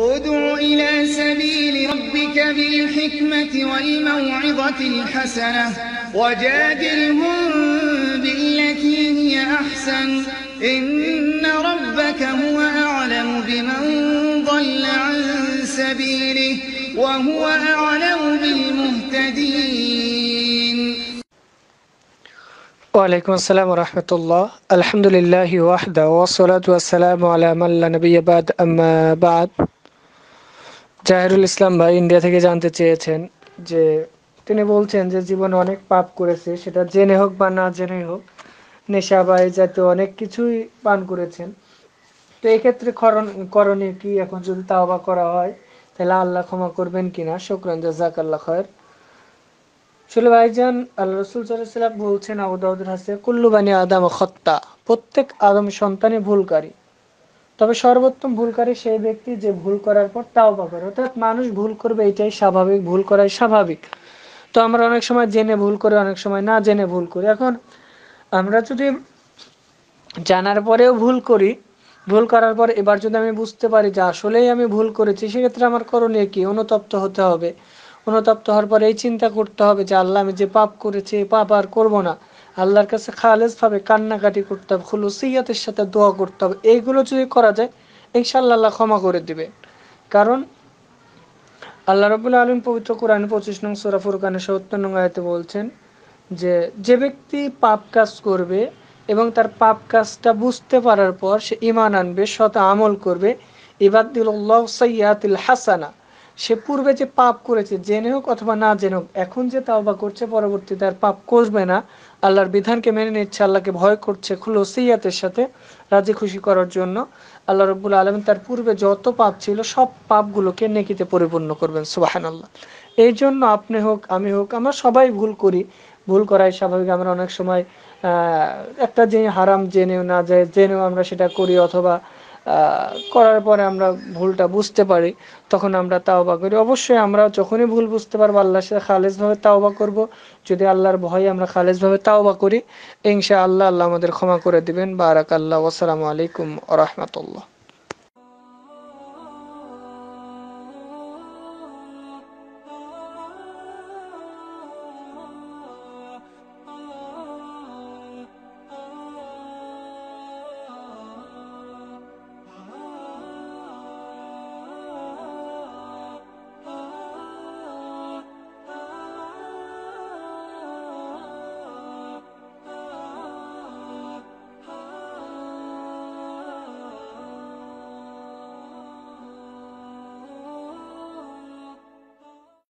ادع إلى سبيل ربك بالحكمة والموعظة الحسنة وجادلهم بالتي هي أحسن إن ربك هو أعلم بمن ضل عن سبيله وهو أعلم بالمهتدين. ওয়ালাইকুম আসসালাম ওয়া রাহমাতুল্লাহ। আলহামদুলিল্লাহি ওয়াহদা ওয়াসসালাতু ওয়াসসালামু আলা মান লা নাবিয়্যা বাদ, আম্মা বাদ। জাহিরুল ইসলাম ভাই ইন্ডিয়া থেকে জানতে চেয়েছেন যে তিনি বলছেন যে জীবনে অনেক পাপ করেছে, সেটা জেনে হোক বা না জেনে হোক, নেশা বা এই জাতীয় অনেক কিছুই পান করেছেন। তো এই ক্ষেত্রে করণীয় কি? এখন যদি তাওবা করা হয় তাহলে আল্লাহ ক্ষমা করবেন কিনা? শুকরান, জাযাকাল্লাহ খায়র। আসলে ভাইজান, আল্লাহ রাসূল সাল্লাল্লাহু আলাইহি ওয়াসাল্লাম বলছেন, আবু দাউদের হাদিস, কুল্লু বানি আদম খাত্তা, প্রত্যেক আদম সন্তানই ভুলকারী, তবে সর্বোত্তম ভুলকারী সেই ব্যক্তি যে ভুল করার পর তাওবা করে। অর্থাৎ মানুষ ভুল করবে, এটাই স্বাভাবিক, ভুল করাই স্বাভাবিক। তো আমরা অনেক সময় জেনে ভুল করি, অনেক সময় না জেনে ভুল করি। এখন আমরা যদি জানার পরেও ভুল করি, ভুল করার পর এবার যদি আমি বুঝতে পারি যে আসলেই আমি ভুল করেছি, সেক্ষেত্রে আমার করণীয় কি? অনুতপ্ত হতে হবে। অনুতপ্ত হওয়ার পর এই চিন্তা করতে হবে যে আল্লাহ, আমি যে পাপ করেছি এই পাপ আর করবো না। আল্লাহর কাছে খালেস ভাবে কান্নাকাটি করতে হবে, খুলুসিয়াতের সাথে দোয়া করতে হবে। এইগুলো যদি করা যায়, ইনশাআল্লাহ আল্লাহ ক্ষমা করে দিবে। কারণ আল্লাহ রাব্বুল আলামিন পবিত্র কোরআনে 25 নং সূরা ফুরকানের 70 নং আয়াতে বলছেন যে যে ব্যক্তি পাপ কাজ করবে এবং তার পাপ কাজটা বুঝতে পারার পর সে ঈমান আনবে, সৎ আমল করবে, ইবাদদিলুল্লাহু সাইয়্যাতিল হাসানা, সে পূর্বে যে পাপ করেছে জেনে হোক অথবা না জেনে হোক, এখন যে তাওবা করছে, পরবর্তীতে আর পাপ করবে না, আল্লাহর বিধানকে মেনে নিচ্ছে, আল্লাহকে ভয় করছে, খুলুসিয়াতের সাথে রাজি খুশি করার জন্য, আল্লাহ রাব্বুল আলামিন তার পূর্বে যত পাপ ছিল সব পাপগুলোকে নেকিতে পরিপূর্ণ করবেন। সুবহানাল্লাহ। এই জন্য আপনি হোক, আমি হোক, আমরা সবাই ভুল করি, ভুল করাই স্বাভাবিক। আমরা অনেক সময় একটা যে হারাম জেনেও না যায়, জেনেও আমরা সেটা করি, অথবা করার পরে আমরা ভুলটা বুঝতে পারি, তখন আমরা তাওবা করি। অবশ্যই আমরা যখনই ভুল বুঝতে পারবো আল্লাহর সাথে খালেসভাবে তাওবা করব। যদি আল্লাহর ভয়ে আমরা খালেসভাবে তাওবা করি, ইনশাআল্লাহ আল্লাহ আমাদের ক্ষমা করে দিবেন। বারাকাল্লাহ। আসসালামু আলাইকুম ওয়া রাহমাতুল্লাহ।